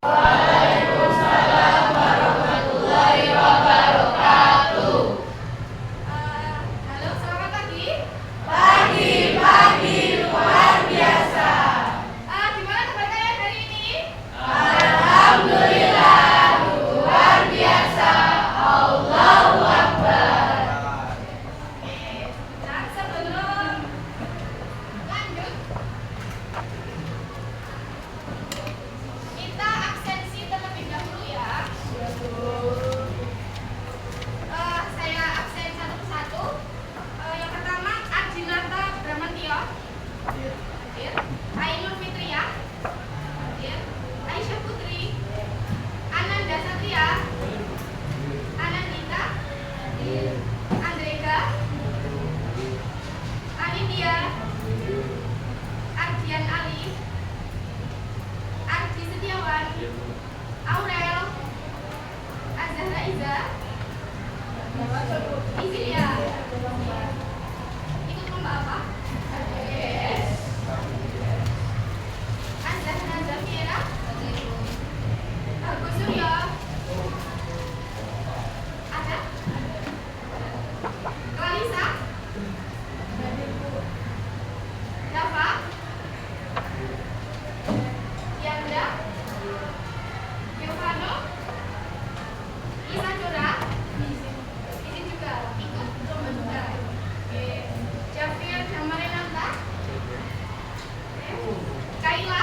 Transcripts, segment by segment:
Waalaikumsalam warahmatullahi wabarakatuh. Halo, selamat pagi. Pagi luar biasa. Gimana kabar kalian hari ini? Alhamdulillah luar biasa. Allahu Akbar. Nah, sebelum lanjut, kita absensi terlebih dahulu ya. Saya absen satu persatu. Yang pertama Adinata Bramantio, hadir. Ainul Fitriah, hadir. Aisyah Putri, Ananda Satria, Anandita, hadir. Andrega, Anindya, Ardian Ali, Ardi Setiawan, Aurel, Azahra Iza, izin ya. Ikut lomba apa? Azahra Zafira, Agus Suryo, ada? Clarissa, Dava, Yanda, Giovanno, Lisa Jora, izin juga ikut lomba juga. Oke. Jafir Jamarenanta, Kaila,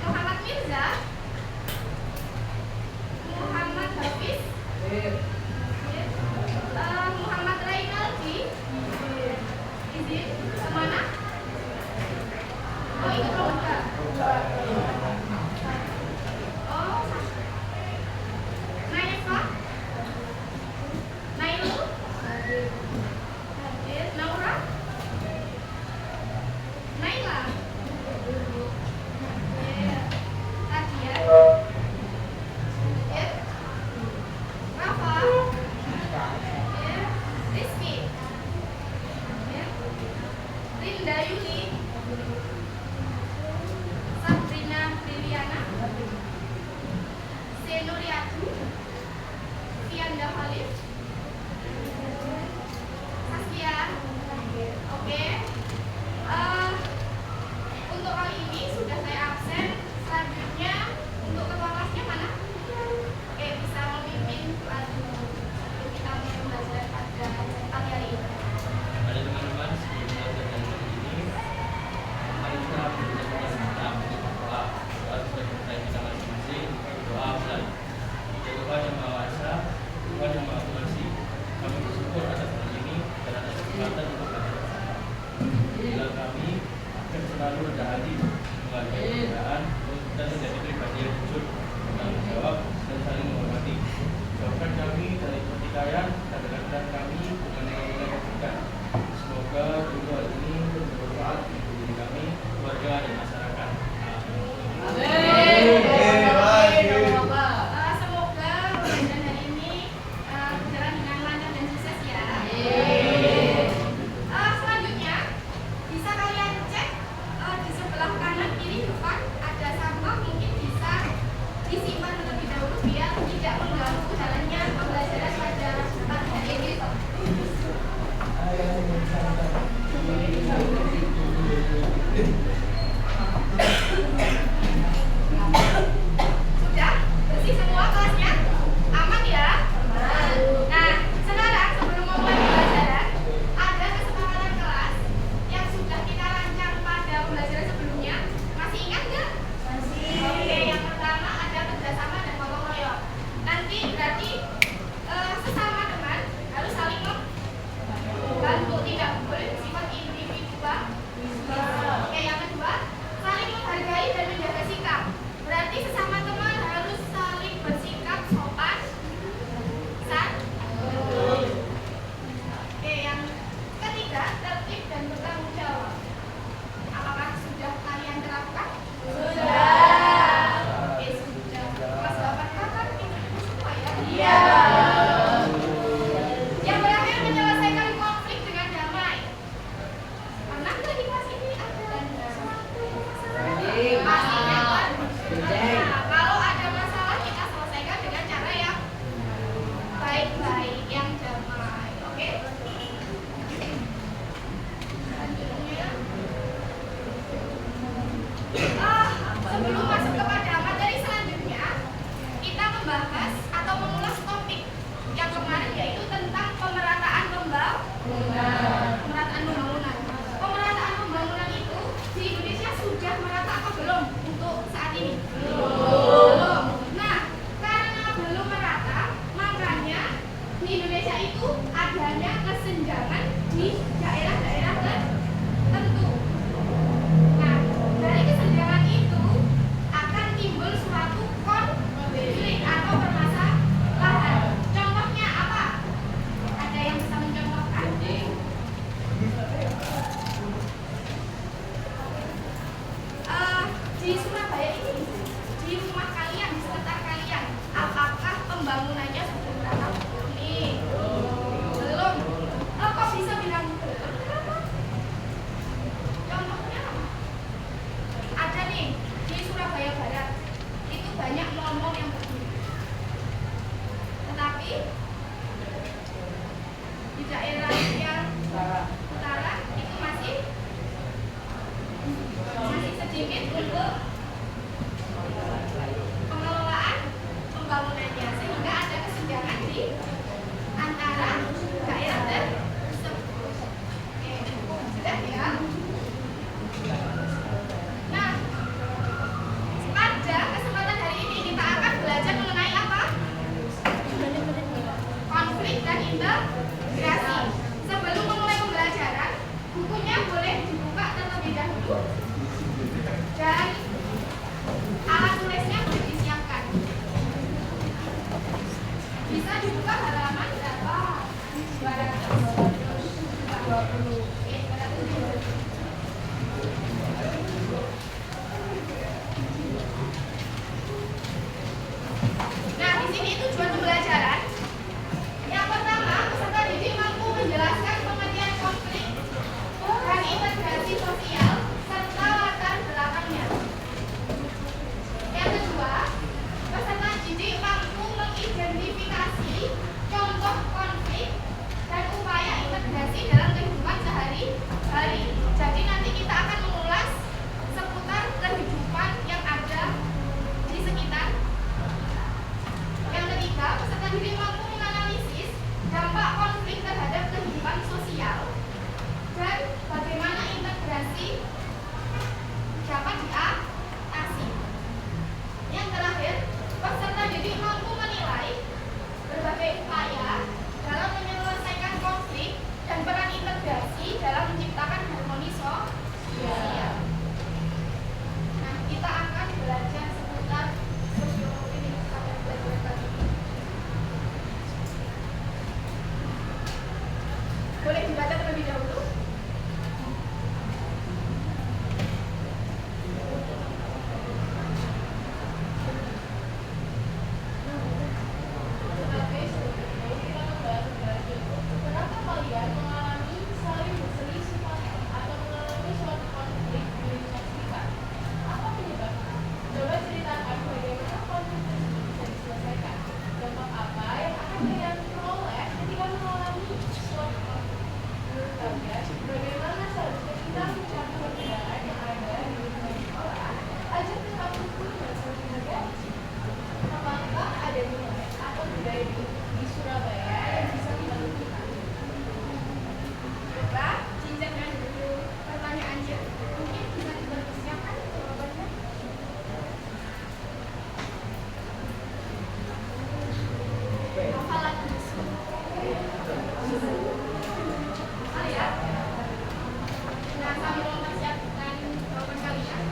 Muhammad Mirza, Muhammad Hafiz, Muhammad Rainaldi, izin kemana? Oh, ikut lomba. Oh, Naifa, Nailu, hadir. Naura, Naila, Nadia, Rafa, Rizky, Rinda Yuli, Sabrina Briliana, Senuriatu, Fianda Khalif, Saskia. Oke. Untuk kali ini sudah saya absen. Selanjutnya untuk ketua kelasnya mana? Oke, bisa memimpin untuk kita belajar pada pagi hari ini. Pada teman-teman, sebelum belajar dari hari ini, mari kita belajar tentang doa. Doa sudah selesai kita masing-masing. Doa selalu. Ya Tuhan yang Maha Esa, Tuhan yang Maha Pengasih, kami bersyukur atas hari ini dan atas kesempatan untuk belajar bersama. Bila kami akan selalu rendah hati menghargai perbedaan dan menjadi pribadi yang jujur, bertanggung jawab dan saling menghormati. Jauhkan kami dari pertikaian dan dekatkan kami dengan nilai-nilai kebaikan. Semoga juga hal ini bermanfaat bagi diri kami, keluarga dan masyarakat. Semoga pembelajaran hari ini berjalan dengan lancar dan sukses ya. Selanjutnya bisa kalian cek di sebelah kanan kiri depan ada sampah, mungkin bisa disimpan terlebih dahulu biar tidak mengganggu jalannya pembelajaran pada pagi hari ini. Sebelum masuk kepada materi selanjutnya, kita membahas atau mengulas topik yang kemarin, yaitu tentang pemerataan pembangunan. Pemerataan pembangunan itu di Indonesia sudah merata apa belum untuk saat ini? Belum. Nah, karena belum merata, makanya di Indonesia itu adanya kesenjangan di daerah-daerah tertentu. Nah, dari kesenjangan itu akan timbul suatu konflik atau permasalahan. Contohnya apa? Ada yang bisa mencontohkan? Di Surabaya ini, di rumah kalian, di sekitar kalian, apakah pembangunannya sudah merata? Belum. Kok bisa bilang belum? Kenapa? Contohnya apa? Ada nih di Surabaya Barat, itu banyak mall-mall yang berdiri. Tetapi di daerah yang utara itu masih sedikit untuk pengelolaan pembangunannya, sehingga ada kesenjangan di antara daerah tersebut. Oke, sudah ya. Nah, pada kesempatan hari ini kita akan belajar mengenai apa? Konflik dan integrasi. Sebelum memulai pembelajaran, bukunya boleh dibuka terlebih dahulu dan alat tulisnya boleh disiapkan. Bisa dibuka halaman berapa? 220. Oke, 220. Nah, di sini tujuan pembelajaran. Yang pertama, peserta didik mampu menjelaskan pengertian konflik dan integrasi sosial serta latar belakangnya. Yang kedua, peserta didik mampu mengidentifikasi contoh konflik dan upaya integrasi dalam kehidupan sehari-hari. Jadi nanti kita akan mengulas seputar kehidupan yang ada di sekitar. Yang ketiga, peserta didik mampu menganalisis dampak konflik terhadap kehidupan sosial dan bagaimana integrasi dapat diatasi. Yang terakhir, peserta didik mampu menilai berbagai upaya dalam menyelesaikan konflik dan peran integrasi dalam menciptakan harmoni sosial. Nah, kita akan belajar seputar sosiologi nih pada pelajaran kali ini. Boleh dibaca terlebih dahulu? Pernahkah kalian mengalami saling berselisih atau mengalami suatu konflik di Amerika Serikat? Apa penyebabnya? Coba ceritakan bagaimana konflik tersebut bisa diselesaikan. Dampak apa yang akan kalian peroleh ketika mengalami suatu konflik? Menurut kalian, bagaimana seharusnya kita mencari perbedaan yang ada di lingkungan sekolah agar tetap rukun dan saling menghargai? Apakah ada nilai atau budaya di Surabaya yang bisa kita lakukan? Coba cincangkan dulu pertanyaannya. Mungkin bisa dipersiapkan jawabannya. Hafalan Hafal ya. Nah, sambil mempersiapkan jawaban kalian,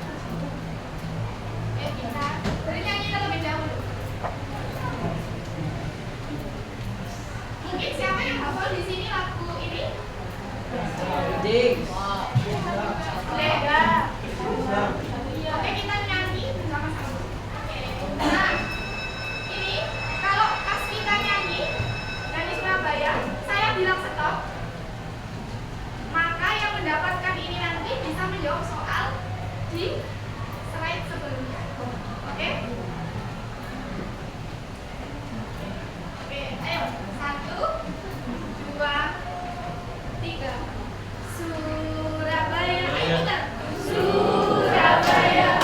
kita bernyanyi terlebih dahulu. Mungkin siapa yang hafal di sini lagu ini? Boleh ya. Oke, kita nyanyi bersama-sama. Oke. Nah, ini kalau pas kita nyanyi di Surabaya, saya bilang stop, maka yang mendapatkan ini nanti bisa menjawab soal di slide sebelumnya. Oke? Oke, ayo. 1, 2, 3. Surabaya, ayo putar. Surabaya.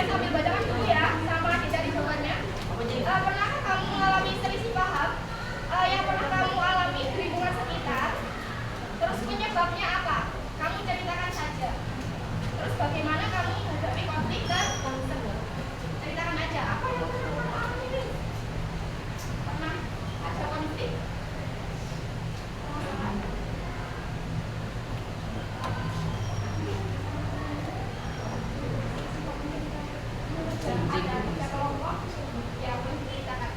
sambil bacakan dulu ya, sama tidak di jawabannya. Pernahkah kamu mengalami selisih paham yang pernah kamu alami di lingkungan sekitar? Terus penyebabnya apa? Kamu ceritakan saja. Terus bagaimana kamu menghadapi konflik tersebut? Ceritakan aja. Apa yang pernah kamu alami? Pernah ada konflik? Ada kelompok yang menceritakan.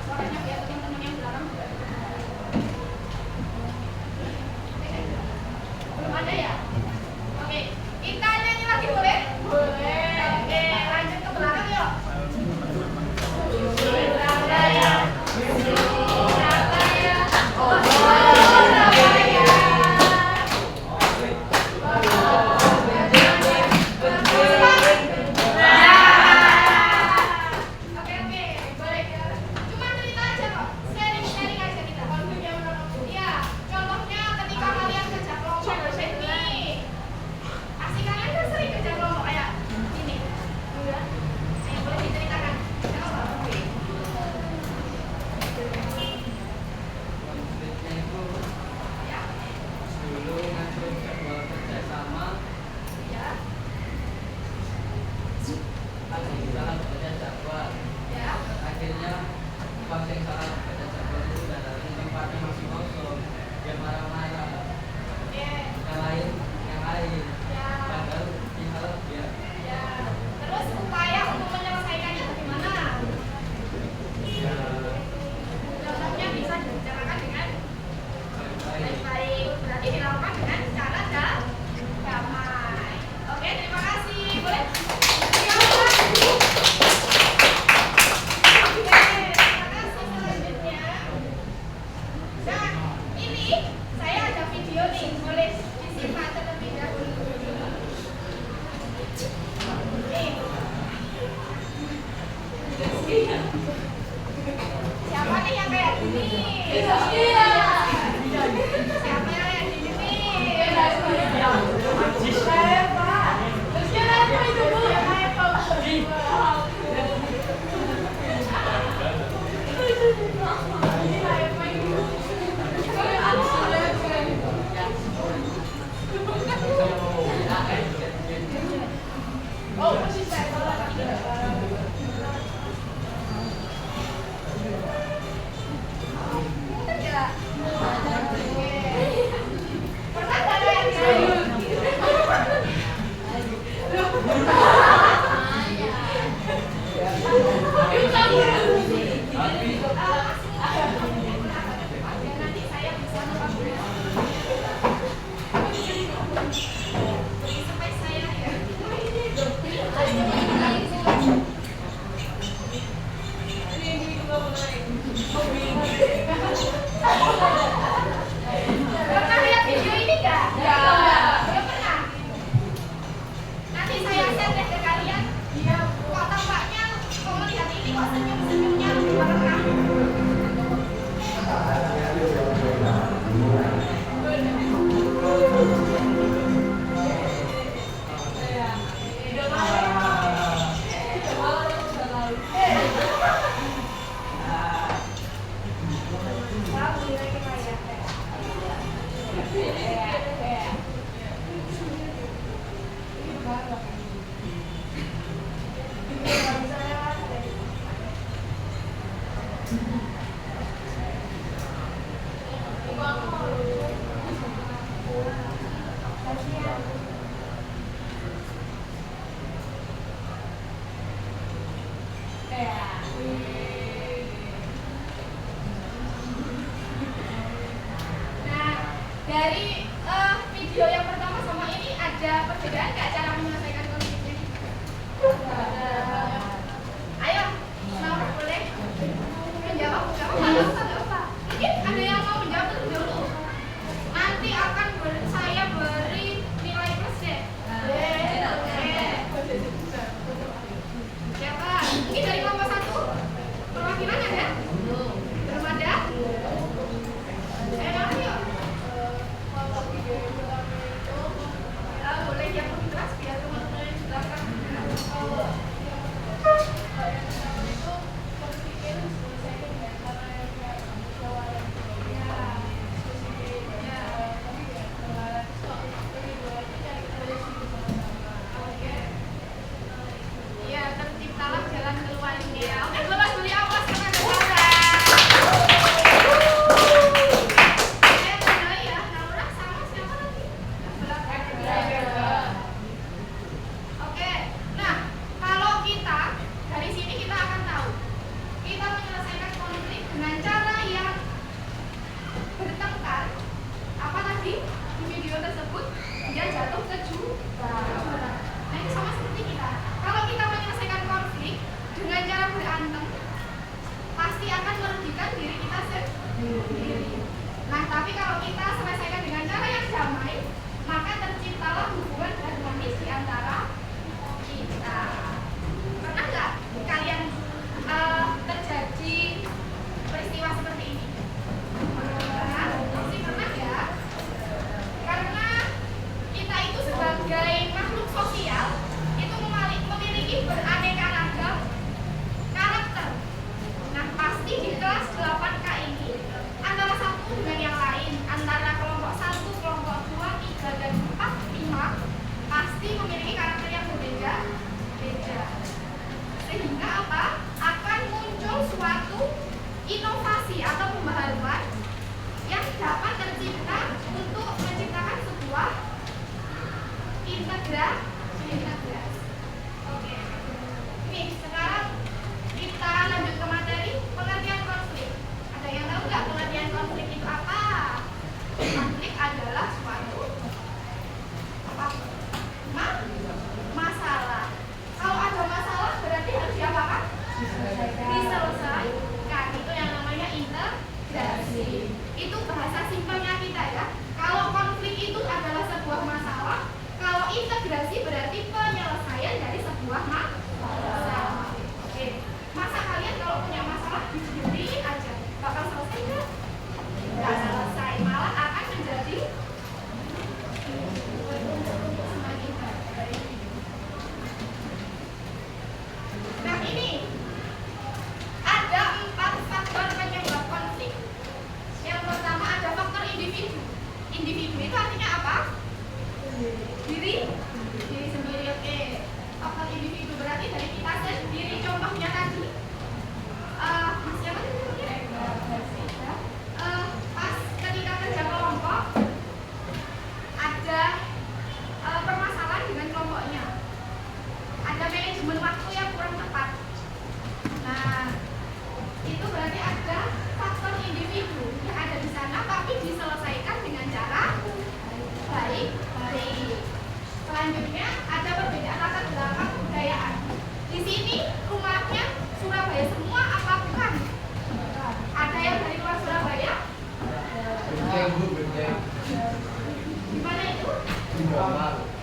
Suaranya biar teman-teman yang belakang juga. Nah, tapi kalau kita selesaikan dengan cara yang damai, maka terciptalah hubungan harmonis di antara kita. Pernah nggak kalian terjadi peristiwa seperti ini? Pasti pernah ya. Karena kita itu sebagai makhluk sosial itu memiliki beraneka ragam karakter. Nah, pasti di kelas 8K ini antara satu dengan yang lain, antara kelompok 1, kelompok 2, 3, dan 4, 5 pasti memiliki karakter yang berbeda-beda. Sehingga apa? Akan muncul suatu inovasi atau pembaharuan yang dapat tercipta untuk menciptakan sebuah integrasi. Oke. Nih, sekarang kita lanjut ke materi pengertian konflik. Ada yang tahu nggak pengertian konflik itu apa? Konflik adalah suatu apa? Masalah. Kalau ada masalah berarti harus diapakan? Diselesaikan. Itu yang namanya integrasi. Itu bahasa simpelnya kita ya. Kalau konflik itu adalah sebuah masalah, kalau integrasi berarti penyelesaian dari sebuah masalah. Oke. Masa kalian kalau punya masalah didiamin aja bakal selesai nggak? Nggak selesai, malah akan menjadi semakin baik. Nah, ini ada 4 faktor penyebab konflik. Yang pertama ada faktor individu. Individu itu artinya apa? Diri sendiri. Oke. Faktor individu berarti dari kita sendiri. Contohnya tadi siapa tadi? Pas ketika kerja kelompok ada permasalahan dengan kelompoknya, ada manajemen waktu yang kurang tepat. Nah, itu berarti ada faktor individu yang ada di sana, tapi diselesaikan dengan cara baik-baik. Selanjutnya ada perbedaan latar belakang kebudayaan. Di sini rumahnya Surabaya semua apa bukan? Ada yang dari luar Surabaya? Di mana itu?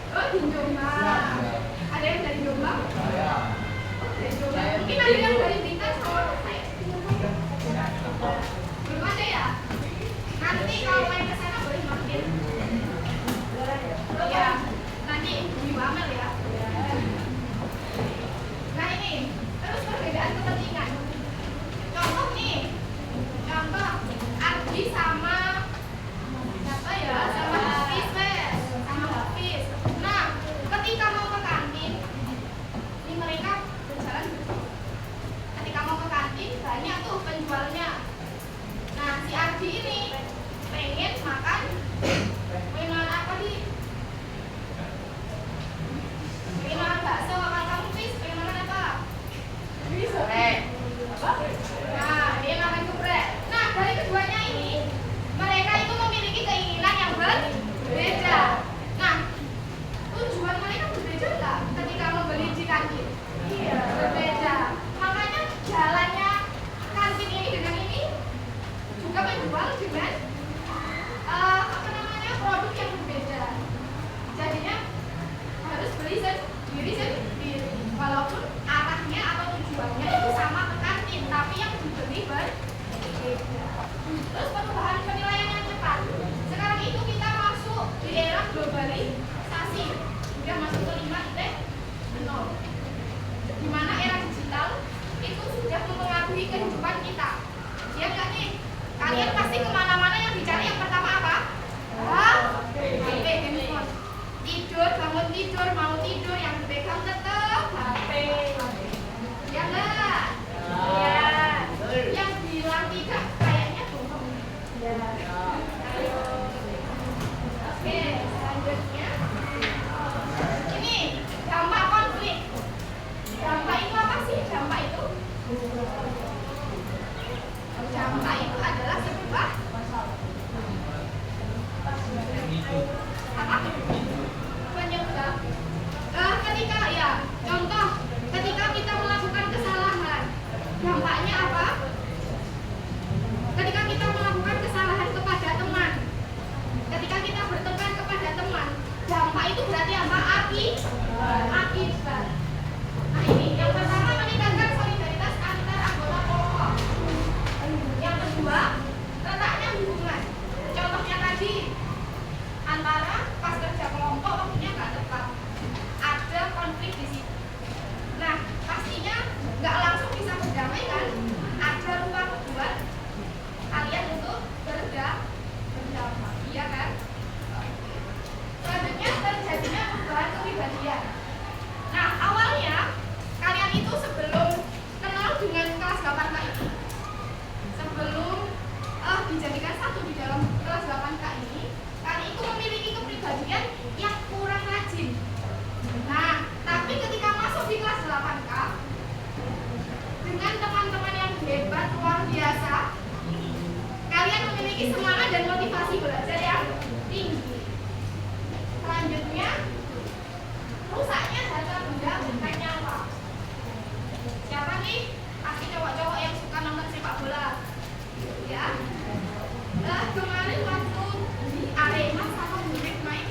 Oh, di Jombang. Ada yang dari Jombang? Oh, dari Jombang. Mungkin ada yang dari Blitar sama saya. Belum ada ya? Nanti kalau main ke sana boleh mampir. Ya, nanti di Wamel ya. Nah, ini terus perbedaan kepentingan. Contoh nih, contoh Ardi sama siapa ya? Sama Hafiz, sama Hafiz. Nah, ketika mau ke kantin, ini mereka berjalan berdua. Ketika mau ke kantin banyak tuh penjualnya. Nah, si Ardi ini pengen makan apa sih? Pengen makan bakso. Kalau kamu Fis pengen makan apa? Bisa. Apa? Nah, dia makan geprek. Nah, dari keduanya ini mereka itu memiliki keinginan yang berbeda. Nah, tujuan mereka berbeda nggak ketika membeli di kantin? Iya, berbeda. Makanya jalannya kantin ini dengan ini juga menjual dengan produk yang berbeda. Jadinya harus beli sendiri walaupun arahnya atau tujuannya itu sama ke kantin, tapi yang dibeli berbeda. Terus perubahan penilaian yang cepat. Sekarang itu kita masuk di era globalisasi, sudah masuk ke 5.0, di mana era digital itu sudah mempengaruhi kehidupan kita. Ya nggak nih? Kalian pasti kemana-mana yang dicari yang pertama apa? HP, handphone. Tidur, bangun tidur, mau tidur, yang dipegang tetap HP. Ya enggak? Ya. Yang bilang tidak kayaknya bohong. Oke, selanjutnya ini motivasi belajar yang tinggi. Selanjutnya, rusaknya data benda bukan nyawa. Siapa nih? Pasti cowok-cowok yang suka nonton sepak bola, ya. Nah, kemarin waktu di Arema sama Bumek main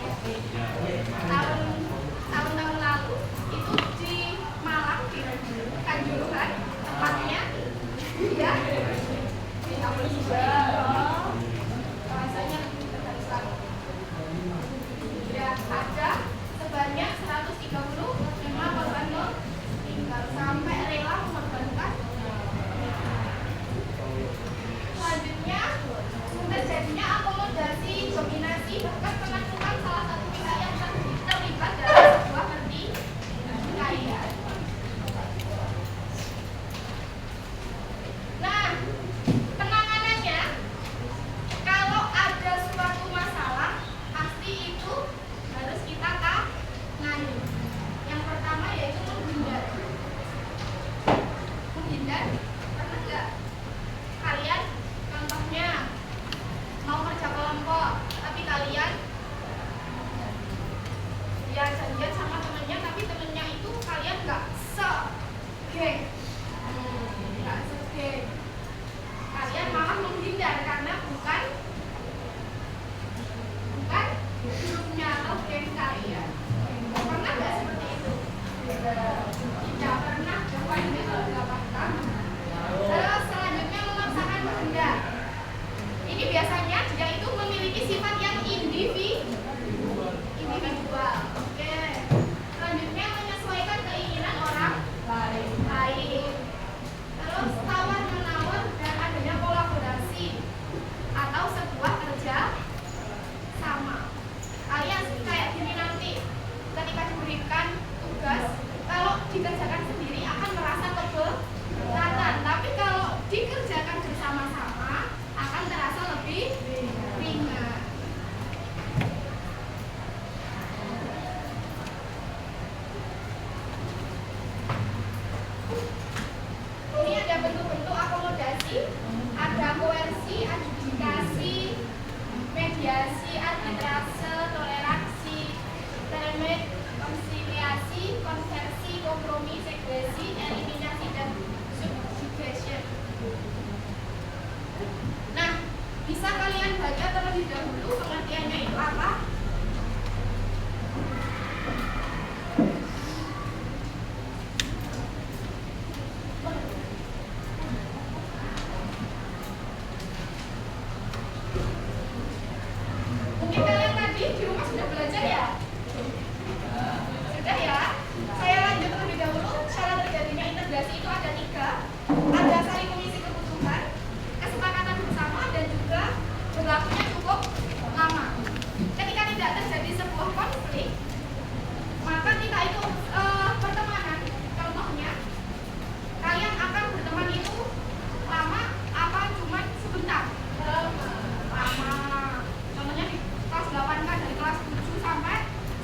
tahun-tahun lalu itu di Malang di Kanjuruhan tempatnya, ya. Tidak boleh rasanya terkesan. Ya, ada sebanyak 135 korban meninggal sampai rela mengorbankan. Selanjutnya, terjadinya akomodasi, dominasi, bahkan penaklukan salah satu pihak yang terlibat dalam sebuah pertikaian. Nah, penanganannya, kalau ada suatu masalah, pasti itu harus kita tangani. Yang pertama yaitu menghindar. Menghindar, pernah nggak kalian contohnya mau kerja kelompok, tapi kalian ya janjian sama temennya, tapi temennya itu kalian nggak se-geng, nggak se-geng. Kalian malah menghindar karena bukan grupnya atau geng kalian. Pernah nggak seperti itu? Tidak pernah, coba ini kalau nggak paham. Terus selanjutnya memaksakan kehendak. Ini biasanya dia itu memiliki sifat yang individual. Oke. Selanjutnya menyesuaikan keinginan orang lain. Terus tawar menawar dan adanya kolaborasi atau sebuah kerja sama. Kalian kayak gini nanti ketika diberikan tugas, kalau dikerjakan sendiri akan merasa keberatan, tapi kalau dikerjakan bersama-sama akan terasa lebih ringan. Ini ada bentuk-bentuk akomodasi, ada koersi, adjudikasi, mediasi, arbitrase, toleransi, telemedicine, konsiliasi, konversi, kompromi, segresi, eliminasi, dan subjugation. Nah, bisa kalian baca terlebih dahulu pengertiannya itu apa? Mungkin kalian tadi di rumah sudah belajar ya? Sudah ya? Saya lanjut terlebih dahulu. Cara terjadinya integrasi itu ada 3. Ada saling mengisi kebutuhan, kesepakatan bersama, dan juga berlakunya cukup lama. Ketika tidak terjadi sebuah konflik, maka kita itu pertemanan. Contohnya, kalian akan berteman itu lama apa cuma sebentar? Lama. Contohnya di kelas 8 kan dari kelas 7 sampai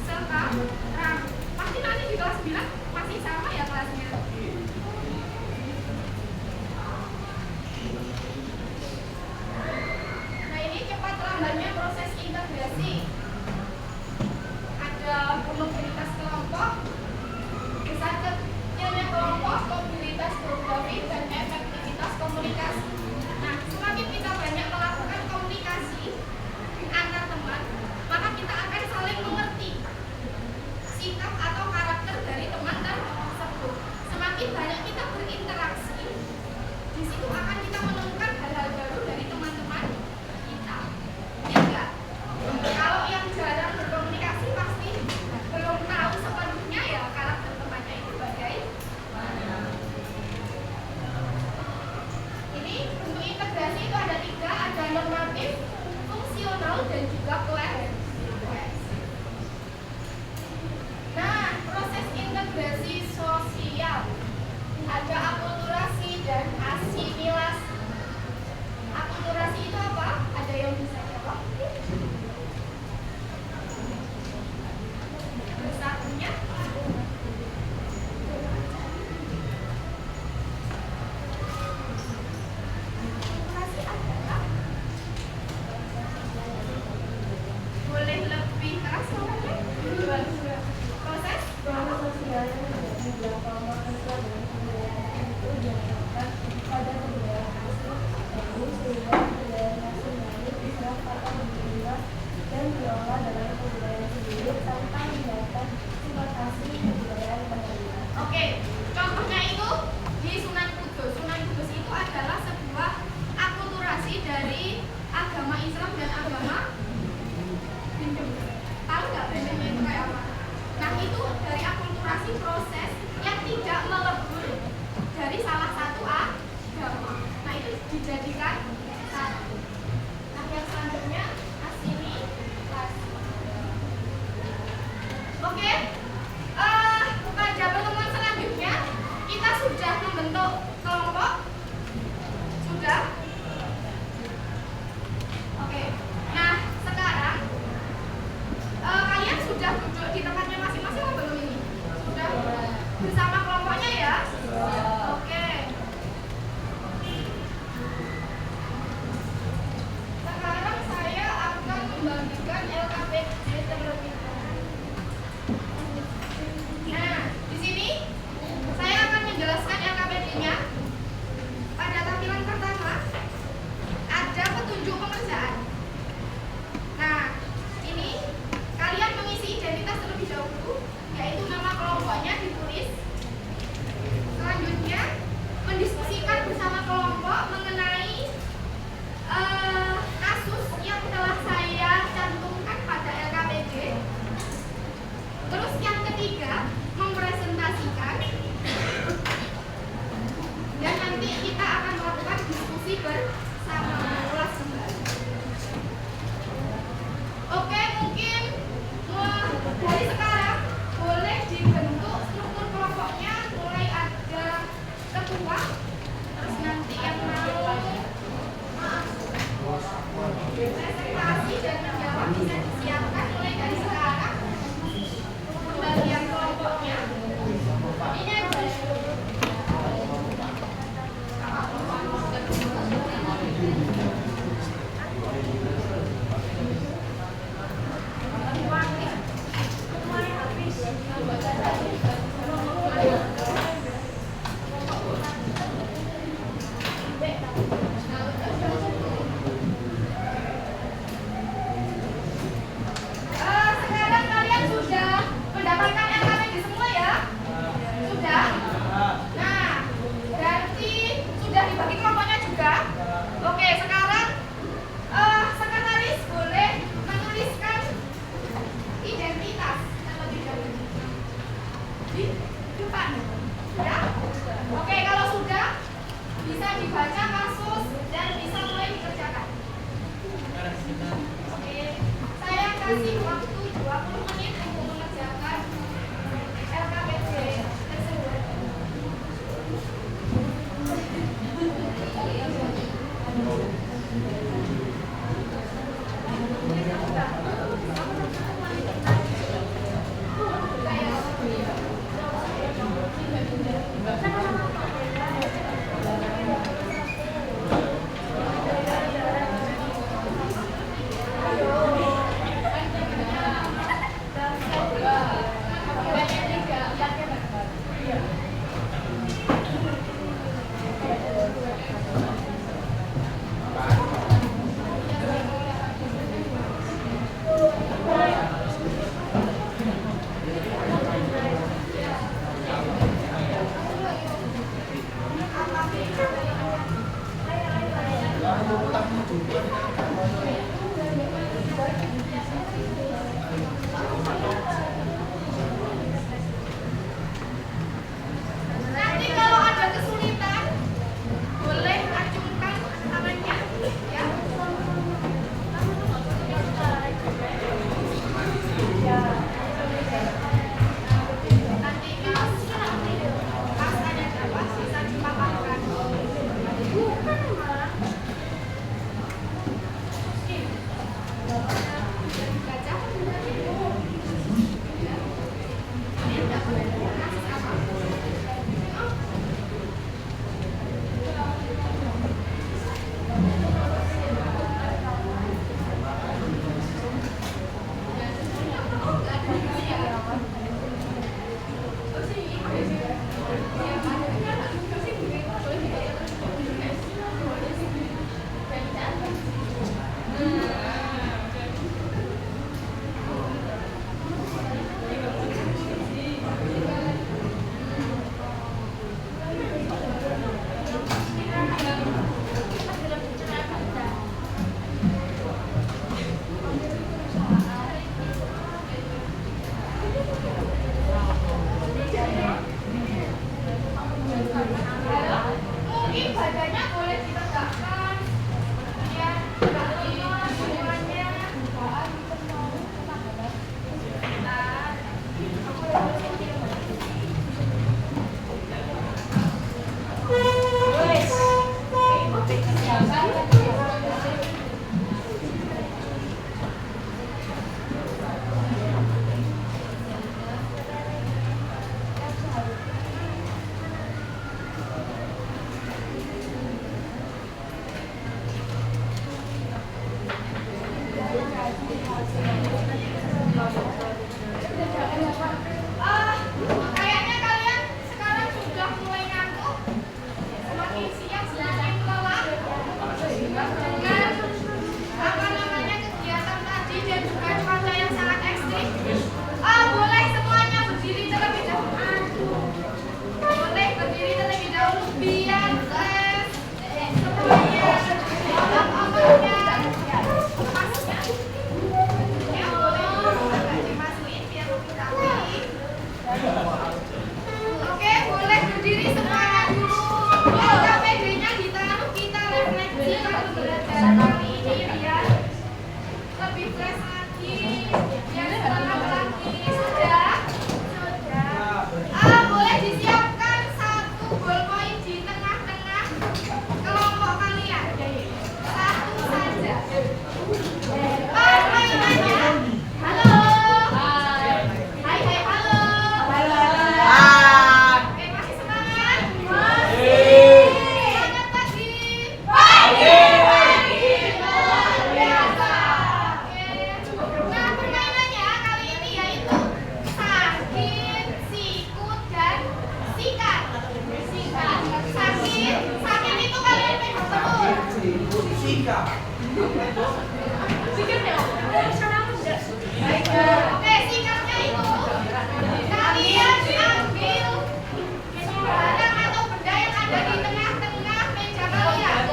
sekarang. Pasti nanti di kelas 9 masih sama ya kelasnya. Nah, ini cepat lambatnya proses integrasi. Ada mobilitas kelompok, besar kecilnya kelompok, mobilitas geografi, dan efektivitas komunikasi. Nah, semakin kita banyak melakukan komunikasi antar teman, maka kita akan saling mengerti sikap atau karakter dari teman tersebut. Semakin banyak kita berinteraksi, di situ akan kita menemukan hal-hal baru dari teman-teman kita. Ya enggak? Kalau yang jarang berkomunikasi pasti belum tahu sepenuhnya ya karakter temannya itu bagaimana. Ini bentuk integrasi itu ada 3, ada normatif, fungsional, dan juga koherensi. Nah, proses integrasi sosial ada akulturasi dan asimilasi. Akulturasi itu apa? Ada yang bisa jawab? Bersatunya akulturasi adalah bersama kelompoknya ya. Oke. Sekarang saya akan membagikan LKPD terlebih dahulu. Nah, di sini saya akan menjelaskan LKPD-nya. Pada tampilan pertama ada petunjuk pengerjaan. Nah, ini kalian mengisi identitas terlebih dahulu, yaitu nama kelompoknya ditulis. Selanjutnya, mendiskusikan bersama kelompok mengenai kasus yang telah saya cantumkan pada LKPD. Terus yang ketiga, mempresentasikan. Dan nanti kita akan melakukan diskusi bersama, mengulas kembali. Oke, mungkin dari sekarang boleh dibentuk struktur kelompoknya, mulai ada ketua, terus nanti yang mau presentasi dan menjawab bisa disiapkan mulai dari sekarang. Pembagian kelompoknya ini ada sekarang kalian sudah mendapatkan LKPD semua ya? Sudah? Nah, berarti sudah dibagi kelompoknya juga? Oke, sekarang sekretaris boleh menuliskan identitas terlebih dahulu di depan. Ya? Oke, kalau sudah bisa dibaca kasus dan bisa mulai dikerjakan. Oke, saya kasih waktu 20 menit untuk mengerjakan LKPD tersebut. Nanti kalau ada kesulitan boleh acungkan tangannya ya. Nanti pas ada dapat bisa dipaparkan. Baca. Ini dapat kasus apa? Kayaknya kalian sekarang sudah mulai ngantuk, semakin siang semakin lelah. Dengan apa namanya kegiatan tadi dan juga cuaca yang sangat ekstrim. Boleh semuanya berdiri terlebih dahulu. Boleh berdiri terlebih dahulu biar semuanya apa-apanya masnya. Ya boleh agak dimasukin biar lebih rapi. Oke, boleh berdiri semuanya dulu. KPD-nya ditaruh, kita refleksi waktu belajar kali ini biar lebih fresh lagi, biar semangat lagi. Sudah? Boleh disiapkan satu ballpoint di tengah-tengah kelompok kalian. Satu saja. Mainannya. Halo. Hai, halo. Oke, masih semangat? Semangat pagi. Luar biasa. Oke. Nah, permainannya kali ini yaitu sakit, sikut, dan sikat. Sakit itu kalian pegang terus. Sikatnya? Oke, sikatnya itu kalian ambil barang atau benda yang ada di tengah-tengah meja kalian.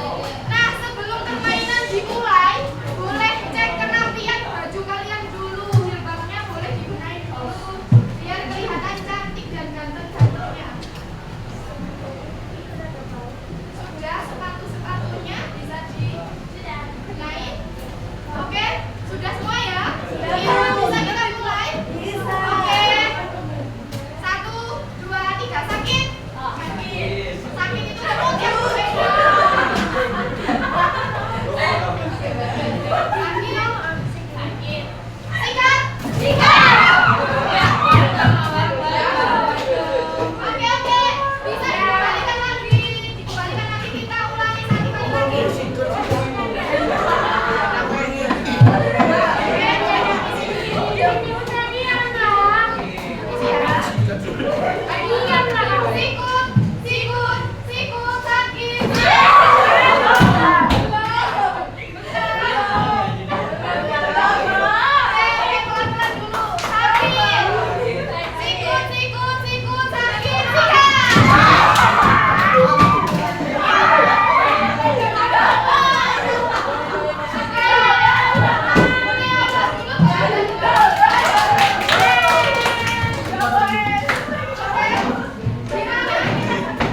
Nah, sebelum permainan dimulai, boleh cek kenapian baju kalian dulu. Jilbabnya boleh dibenahin dulu biar kelihatan cantik dan ganteng-gantengnya. Sudah, sepatu-sepatunya bisa dibenahin. Oke, sudah semua ya? Bisa kita mulai? Oke. 1, 2, 3, sakit. Sakit itu perut ya, Bu. Sakit. Sikat. Oke. Bisa dikembalikan lagi. Kita ulangi satu kali lagi. Sikut, sakit. Pelan-pelan dulu. Sakit. Sikut, sakit.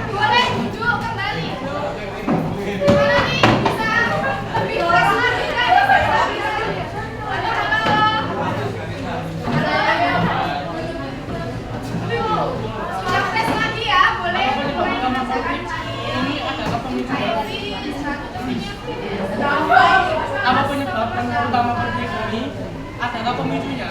Boleh duduk kembali. Gimana nih? Bisa lebih fresh lagi kan? Halo. Sudah fresh lagi ya? Boleh mulai merasakan Apa penyebab utama konflik ini? Adakah pemicunya?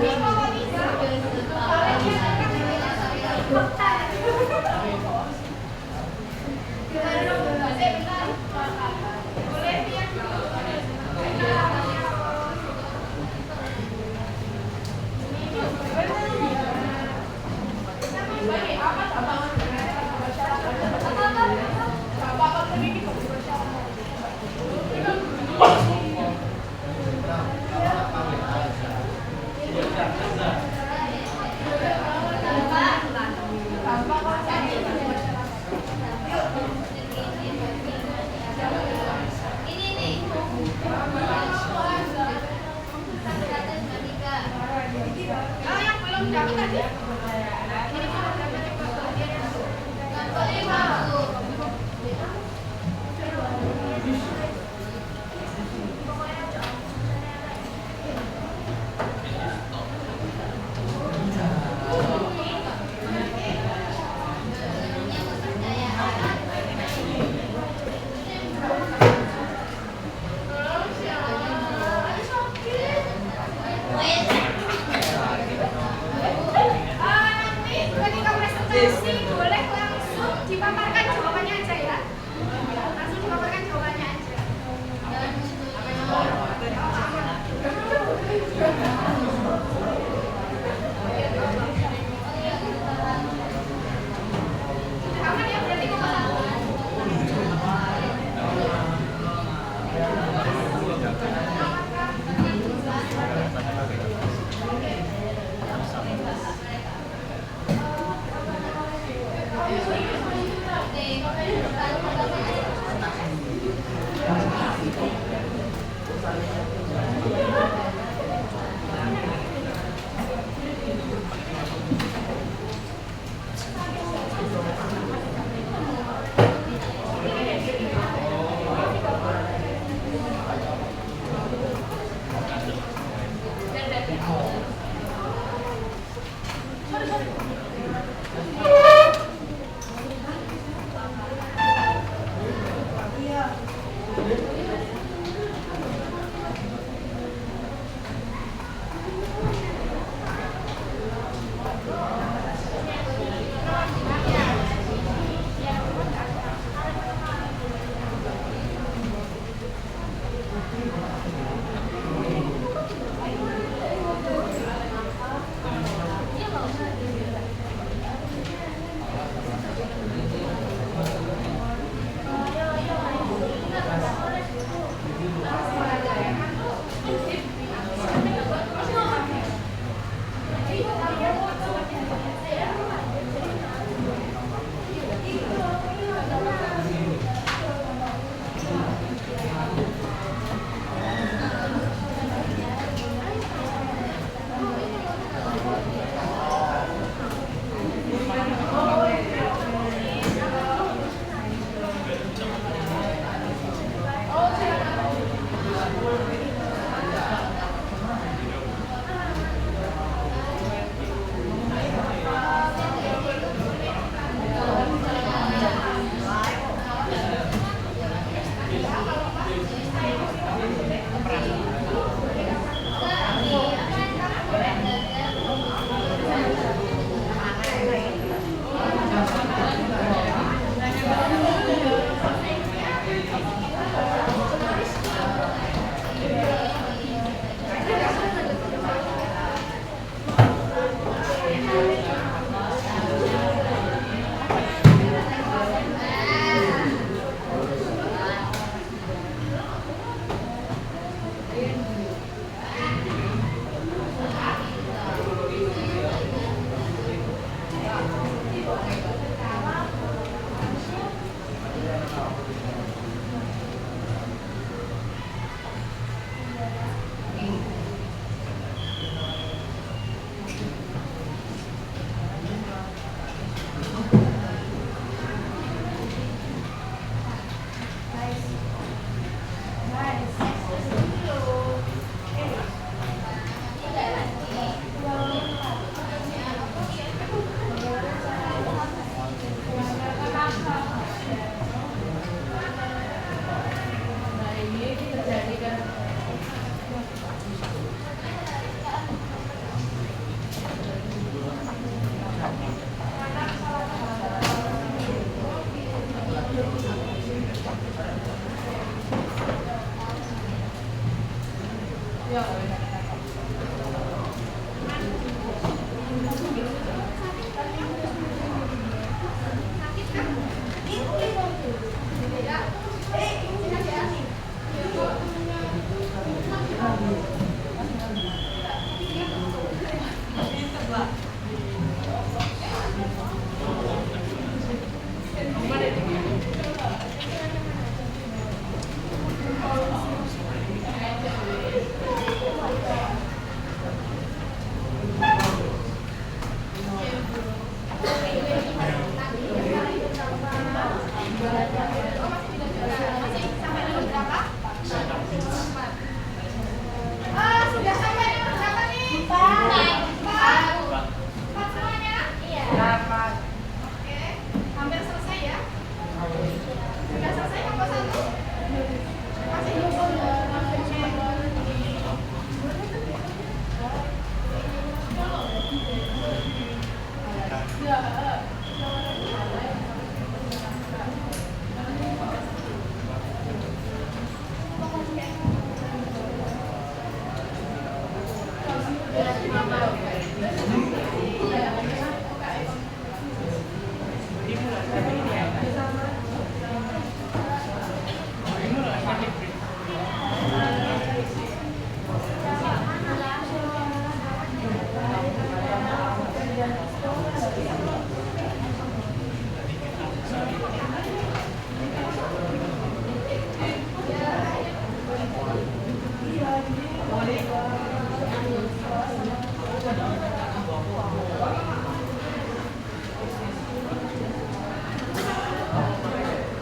kalau tidak, kepalanya akan fakta. Gimana dong? Bentar. Boleh lihat dulu. Sebagai apa cabang cabang pendidik Oh, yang belum dapat tadi? Ini belum dapat nanti ketika presentasi boleh langsung dipaparkan jawabannya aja ya. Langsung dipaparkan jawabannya aja.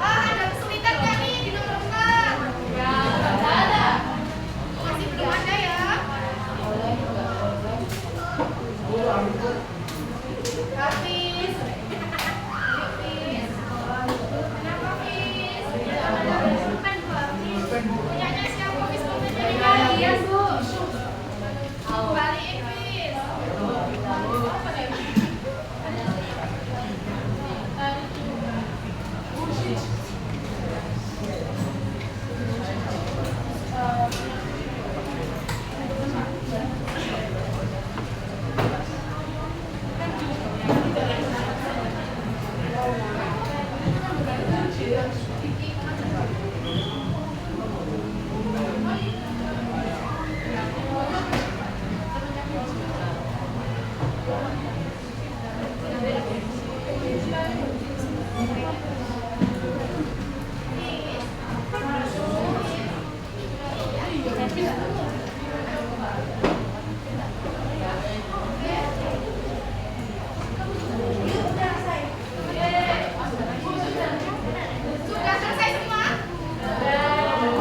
Ada kesulitan nggak nih di nomor 4? Masih belum ada ya? Hafiz. Kenapa Hafiz? Punyanya siapa Hafiz? Iya Bu. Balik Hafiz. Sudah selesai semua?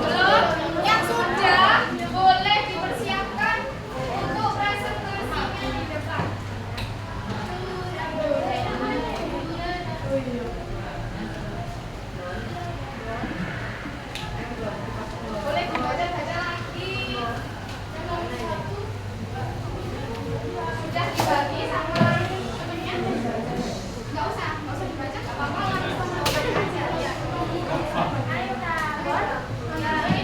Belum? Yang sudah boleh dipersiapkan untuk presentasinya di depan. Boleh dibaca-baca lagi. Sudah dibagi sama temennya? Nggak usah dibaca, nggak apa-apa. Langsung aja ya. Ayo Kak. Ya, ini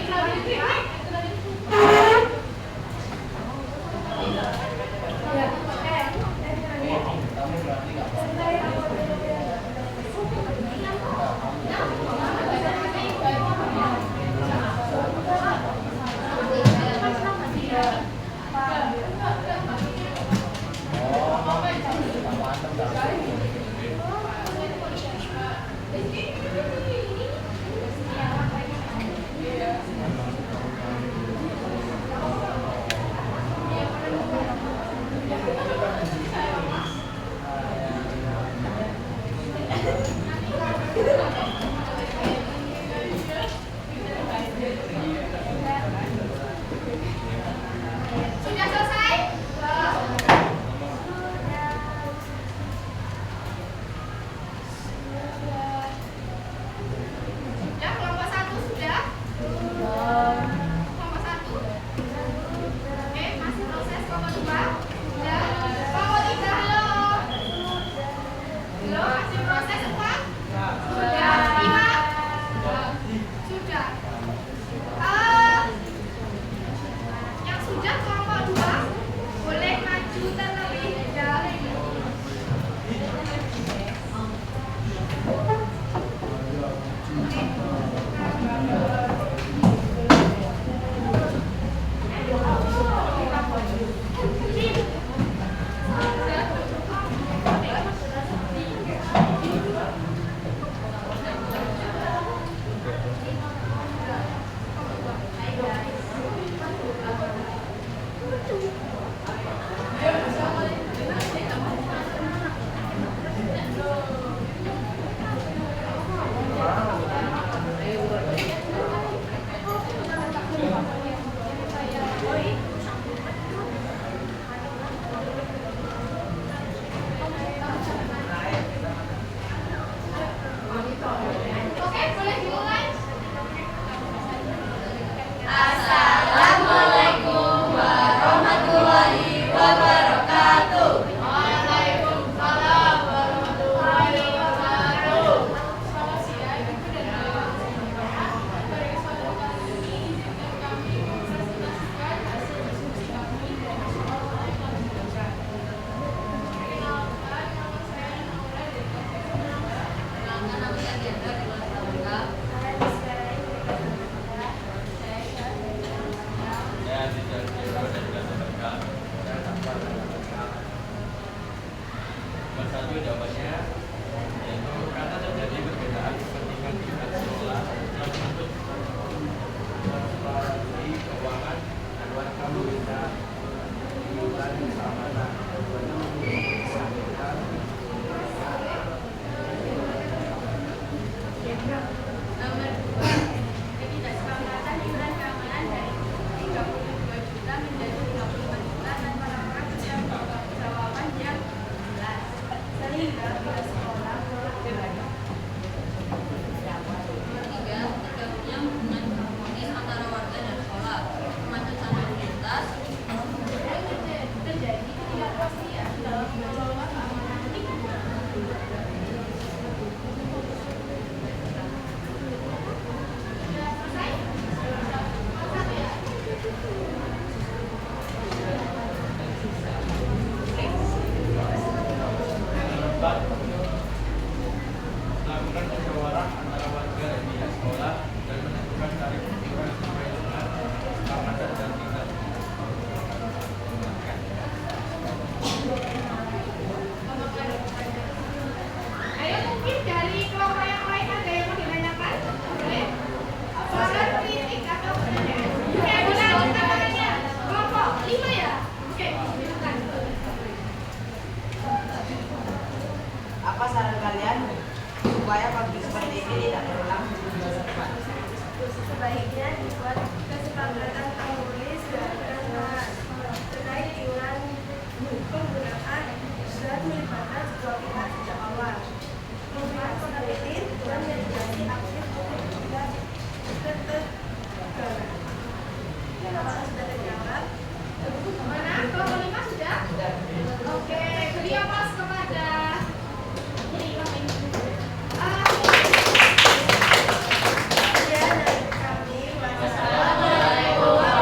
sudah selesai? satu jawabannya yaitu karena terjadi perbedaan kepentingan tingkat sekolah yang menuntut transparansi keuangan dan warga meminta iuran keamanan Nomor 2, ketidaksepakatan iuran keamanan dari 32 juta menjadi 55 juta tanpa laporan pertanggungjawaban yang jelas, sehingga pihak sekolah menolak jabatan. Nomor 3, terganggunya hubungan harmonis antara warga dan sekolah, kemacetan lalu lintas, terjadi ketidakpastian dalam mengelola keamanan lingkungan. Sudah selesai? Satu ya? Keempat, melakukan musyawarah antara warga dan pihak sekolah dan menentukan tarif iuran sesuai dengan keselamatan dan tingkat. Ayo mungkin dari kelompok yang lain ada yang mau ditanyakan? Boleh? Soal kritik atau pertanyaan? Oke, boleh angkat tangannya. Kelompok 5 ya? Oke, silakan. Apa saran kalian supaya konflik seperti ini tidak terulang? Sebaiknya dibuat kesepakatan harmonis dan transparan terkait iuran penggunaan dan melibatkan semua pihak sejak awal. Membuat kompetitif dan mediasi aktif untuk tidak ketegangan. Apakah sudah terjawab? Mana? Kelompok 5 sudah? Oke, beliau pas kepada ini sekian dari kami. Wassalamualaikum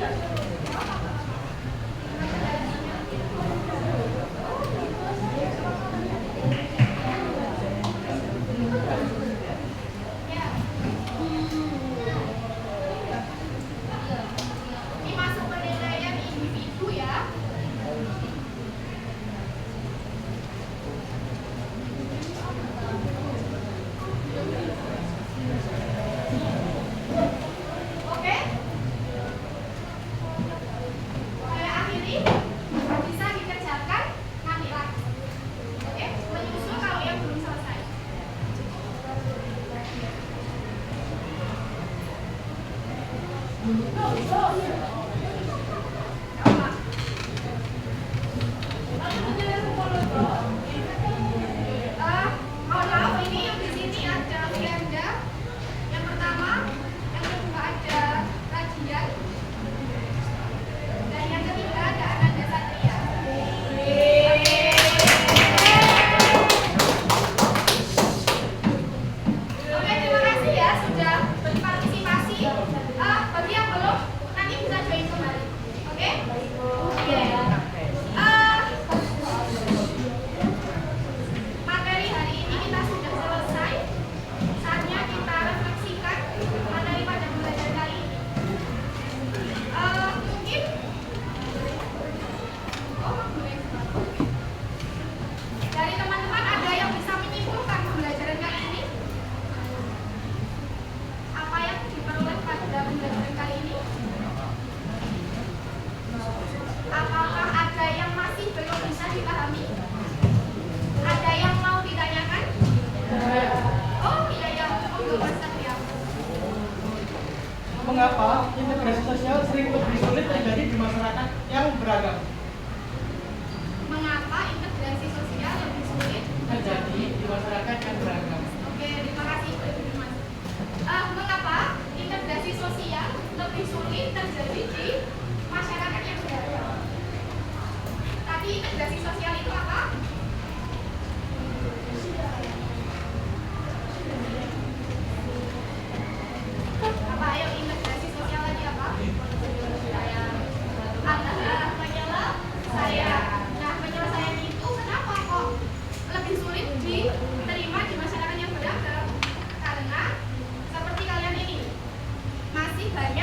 Ini masuk penilaian individu ya. Oke. Saya akhiri. Bisa dikerjakan nanti lagi. Oke, menyusul kalau yang belum selesai. Mohon maaf, ini yang di sini ada ganda. Yang pertama, yang kedua ada Radian, dan yang ketiga ada Ananda Satria. Oke, terima kasih ya sudah berpartisipasi. Bagi yang belum, nanti bisa join kembali. Oke? Materi hari ini kita sudah selesai. Saatnya kita refleksikan materi pada belajar kali ini. Mungkin dari teman-teman ada yang bisa menyimpulkan pembelajaran kali ini? Apa yang diperoleh pada pembelajaran kali ini? Apakah ada yang masih belum bisa dipahami? Ada yang mau ditanyakan? Oh iya ya, monggo Mas Satria. Mengapa integrasi sosial sering lebih sulit terjadi di masyarakat yang beragam? Mengapa integrasi sosial lebih sulit Terjadi di masyarakat yang beragam. Oke, terima kasih Mas. Mengapa integrasi sosial lebih sulit terjadi di masyarakat yang beragam? Tadi integrasi sosial itu apa? Apa? Ayo, integrasi sosial lagi apa? Nah, penyelesaian itu kenapa kok lebih sulit diterima di masyarakat yang beragam? Karena seperti kalian ini masih banyak